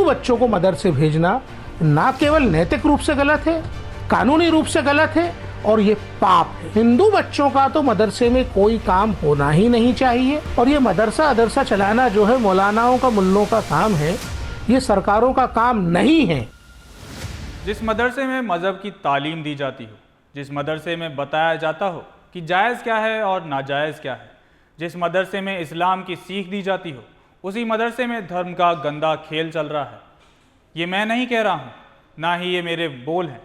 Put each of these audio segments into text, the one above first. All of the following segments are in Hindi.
बच्चों को मदरसे भेजना ना केवल नैतिक रूप से गलत है, कानूनी रूप से गलत है और ये पाप है। हिंदू बच्चों का तो मदरसे में कोई काम होना ही नहीं चाहिए और ये मदरसा चलाना जो है मौलानाओं का, मुल्लों का काम है, ये सरकारों का काम नहीं है। जिस मदरसे में मज़हब की तालीम दी जाती हो, जिस मदरसे में बताया जाता हो कि जायज़ क्या है और नाजायज़ क्या है, जिस मदरसे में इस्लाम की सीख दी जाती हो, उसी मदरसे में धर्म का गंदा खेल चल रहा है। ये मैं नहीं कह रहा हूँ, ना ही ये मेरे बोल हैं,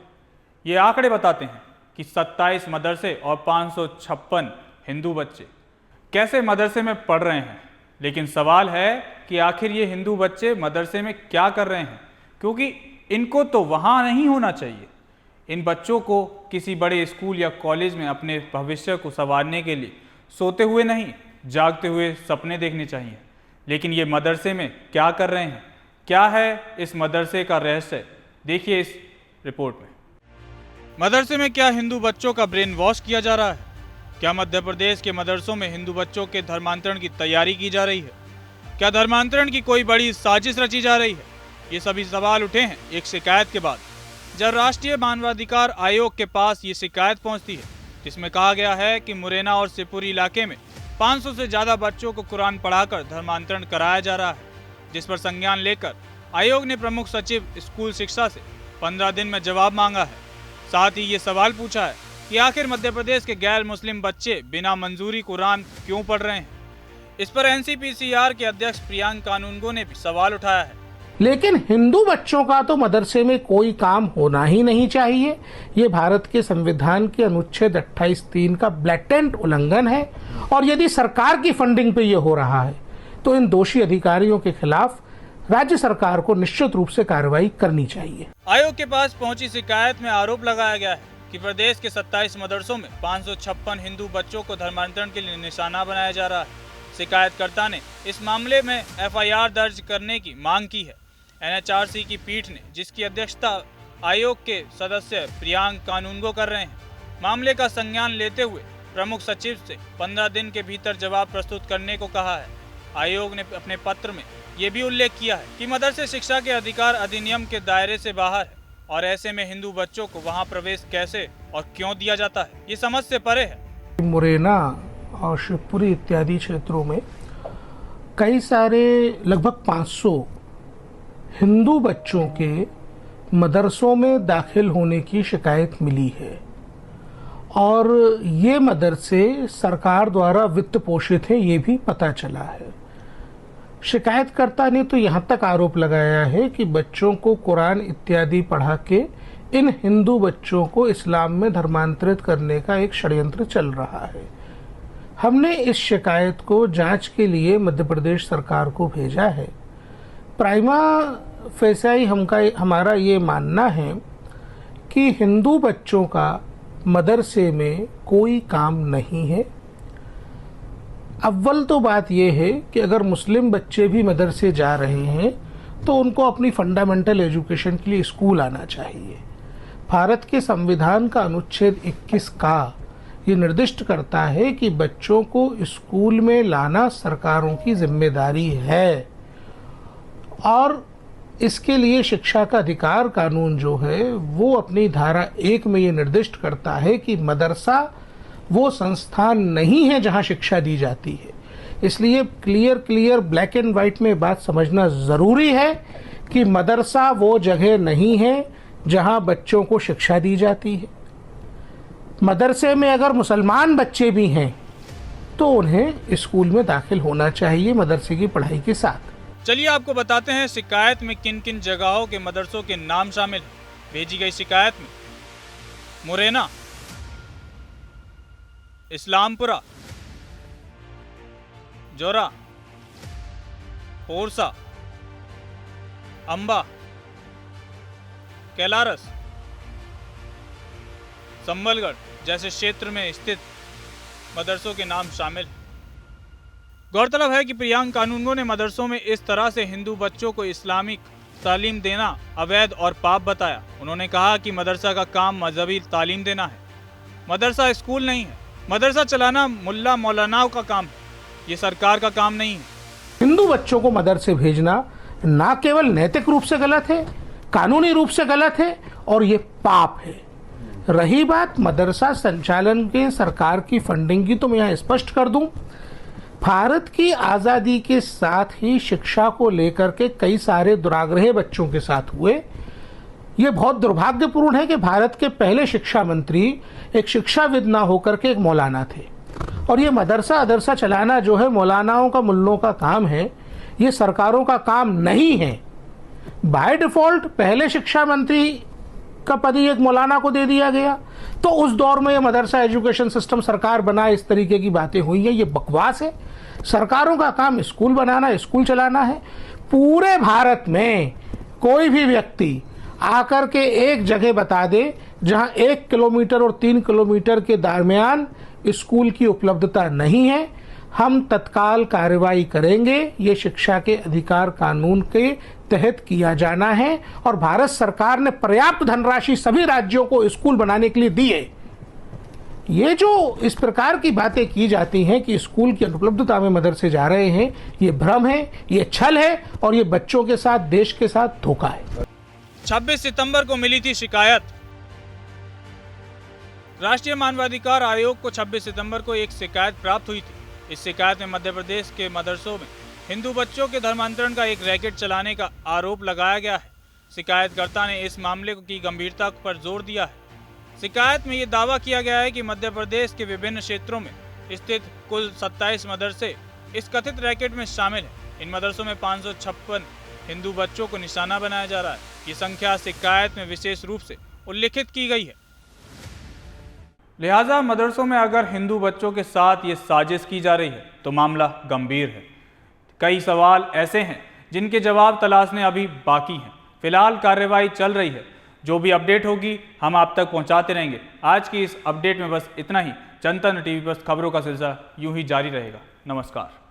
ये आंकड़े बताते हैं कि 27 मदरसे और 556 हिंदू बच्चे कैसे मदरसे में पढ़ रहे हैं। लेकिन सवाल है कि आखिर ये हिंदू बच्चे मदरसे में क्या कर रहे हैं, क्योंकि इनको तो वहाँ नहीं होना चाहिए। इन बच्चों को किसी बड़े स्कूल या कॉलेज में अपने भविष्य को संवारने के लिए सोते हुए नहीं, जागते हुए सपने देखने चाहिए। लेकिन ये मदरसे में क्या कर रहे हैं, क्या है इस मदरसे का रहस्य, देखिए इस रिपोर्ट में। मदरसे में क्या हिंदू बच्चों का ब्रेन वॉश किया जा रहा है? क्या मध्य प्रदेश के मदरसों में हिंदू बच्चों के धर्मांतरण की तैयारी की जा रही है? क्या धर्मांतरण की कोई बड़ी साजिश रची जा रही है? ये सभी सवाल उठे हैं एक शिकायत के बाद, जब राष्ट्रीय मानवाधिकार आयोग के पास ये शिकायत पहुंचती है, जिसमें कहा गया है कि मुरैना और शिवपुरी इलाके में 500 से ज़्यादा बच्चों को कुरान पढ़ाकर धर्मांतरण कराया जा रहा है। जिस पर संज्ञान लेकर आयोग ने प्रमुख सचिव स्कूल शिक्षा से 15 दिन में जवाब मांगा है। साथ ही ये सवाल पूछा है कि आखिर मध्य प्रदेश के गैर मुस्लिम बच्चे बिना मंजूरी कुरान क्यों पढ़ रहे हैं। इस पर NCPCR के अध्यक्ष प्रियांक कानूनगो ने भी सवाल उठाया है। लेकिन हिंदू बच्चों का तो मदरसे में कोई काम होना ही नहीं चाहिए। ये भारत के संविधान के अनुच्छेद 28(3) का ब्लैटेंट उल्लंघन है और यदि सरकार की फंडिंग पे ये हो रहा है तो इन दोषी अधिकारियों के खिलाफ राज्य सरकार को निश्चित रूप से कार्रवाई करनी चाहिए। आयोग के पास पहुंची शिकायत में आरोप लगाया गया है कि प्रदेश के 27 मदरसों में 556 हिंदू बच्चों को धर्मांतरण के लिए निशाना बनाया जा रहा है। शिकायतकर्ता ने इस मामले में FIR दर्ज करने की मांग की है। NHRC की पीठ ने, जिसकी अध्यक्षता आयोग के सदस्य प्रियांक कानूनगो कर रहे हैं, मामले का संज्ञान लेते हुए प्रमुख सचिव से 15 दिन के भीतर जवाब प्रस्तुत करने को कहा है। आयोग ने अपने पत्र में ये भी उल्लेख किया है कि मदरसे शिक्षा के अधिकार अधिनियम के दायरे से बाहर है और ऐसे में हिंदू बच्चों को वहां प्रवेश कैसे और क्यों दिया जाता है, ये समझ से परे है। मुरैना और शिवपुरी इत्यादि क्षेत्रों में कई सारे लगभग 500 हिंदू बच्चों के मदरसों में दाखिल होने की शिकायत मिली है और ये मदरसे सरकार द्वारा वित्त पोषित हैं, ये भी पता चला है। शिकायतकर्ता ने तो यहाँ तक आरोप लगाया है कि बच्चों को कुरान इत्यादि पढ़ा के इन हिंदू बच्चों को इस्लाम में धर्मांतरित करने का एक षड्यंत्र चल रहा है। हमने इस शिकायत को जांच के लिए मध्य प्रदेश सरकार को भेजा है। प्राइमा फेसाई हमारा ये मानना है कि हिंदू बच्चों का मदरसे में कोई काम नहीं है। अव्वल तो बात यह है कि अगर मुस्लिम बच्चे भी मदरसे जा रहे हैं तो उनको अपनी फंडामेंटल एजुकेशन के लिए स्कूल आना चाहिए। भारत के संविधान का अनुच्छेद 21 का ये निर्दिष्ट करता है कि बच्चों को स्कूल में लाना सरकारों की जिम्मेदारी है और इसके लिए शिक्षा का अधिकार कानून जो है वो अपनी धारा 1 में ये निर्दिष्ट करता है कि मदरसा वो संस्थान नहीं है जहां शिक्षा दी जाती है। इसलिए क्लियर ब्लैक एंड व्हाइट में बात समझना जरूरी है कि मदरसा वो जगह नहीं है जहां बच्चों को शिक्षा दी जाती है। मदरसे में अगर मुसलमान बच्चे भी हैं तो उन्हें स्कूल में दाखिल होना चाहिए मदरसे की पढ़ाई के साथ। चलिए आपको बताते हैं शिकायत में किन किन जगहों के मदरसों के नाम शामिल। भेजी गई शिकायत में मुरैना, इस्लामपुरा, जोरा, पोरसा, अंबा, कैलारस, संबलगढ़ जैसे क्षेत्र में स्थित मदरसों के नाम शामिल हैं। गौरतलब है कि प्रियांक कानूनगो ने मदरसों में इस तरह से हिंदू बच्चों को इस्लामिक तालीम देना अवैध और पाप बताया। उन्होंने कहा कि मदरसा का काम मजहबी तालीम देना है, मदरसा स्कूल नहीं है। मदरसा चलाना मुल्ला मौलानाओं का काम है, ये सरकार का काम नहीं है। हिंदू बच्चों को मदरसे भेजना ना केवल नैतिक रूप से गलत है, कानूनी रूप से गलत है और ये पाप है। रही बात मदरसा संचालन के सरकार की फंडिंग की, तो मैं यहाँ स्पष्ट कर दूं, भारत की आज़ादी के साथ ही शिक्षा को लेकर के कई सारे दुराग्रह बच्चों के साथ हुए। ये बहुत दुर्भाग्यपूर्ण है कि भारत के पहले शिक्षा मंत्री एक शिक्षाविद ना होकर के एक मौलाना थे, और ये मदरसा चलाना जो है मौलानाओं का, मुल्लों का काम है, ये सरकारों का काम नहीं है। बाय डिफॉल्ट पहले शिक्षा मंत्री का पद ही एक मौलाना को दे दिया गया, तो उस दौर में ये मदरसा एजुकेशन सिस्टम सरकार बनाए, इस तरीके की बातें हुई हैं, ये बकवास है। सरकारों का काम स्कूल बनाना, स्कूल चलाना है। पूरे भारत में कोई भी व्यक्ति आकर के एक जगह बता दे जहां 1 किलोमीटर और 3 किलोमीटर के दरमियान स्कूल की उपलब्धता नहीं है, हम तत्काल कार्रवाई करेंगे। ये शिक्षा के अधिकार कानून के तहत किया जाना है, और भारत सरकार ने पर्याप्त धनराशि सभी राज्यों को स्कूल बनाने के लिए दी है। ये जो इस प्रकार की बातें की जाती हैं कि स्कूल की अनुपलब्धता में मदरसे जा रहे हैं, ये भ्रम है, ये छल है, और ये बच्चों के साथ, देश के साथ धोखा है। 26 सितंबर को मिली थी शिकायत। राष्ट्रीय मानवाधिकार आयोग को 26 सितंबर को एक शिकायत प्राप्त हुई थी। इस शिकायत में मध्य प्रदेश के मदरसों में हिंदू बच्चों के धर्मांतरण का एक रैकेट चलाने का आरोप लगाया गया है। शिकायतकर्ता ने इस मामले की गंभीरता पर जोर दिया है। शिकायत में ये दावा किया गया है कि मध्य प्रदेश के विभिन्न क्षेत्रों में स्थित कुल 27 मदरसे इस कथित रैकेट में शामिल हैं। इन मदरसों में 556 हिंदू बच्चों को निशाना बनाया जा रहा है। ये संख्या शिकायत में विशेष रूप से उल्लिखित की गई है। लिहाजा मदरसों में अगर हिंदू बच्चों के साथ ये साजिश की जा रही है तो मामला गंभीर है। कई सवाल ऐसे हैं जिनके जवाब तलाशने अभी बाकी हैं। फिलहाल कार्रवाई चल रही है। जो भी अपडेट होगी हम आप तक पहुंचाते रहेंगे। आज की इस अपडेट में बस इतना ही। जनतंत्र टीवी पर खबरों का सिलसिला यूं ही जारी रहेगा। नमस्कार।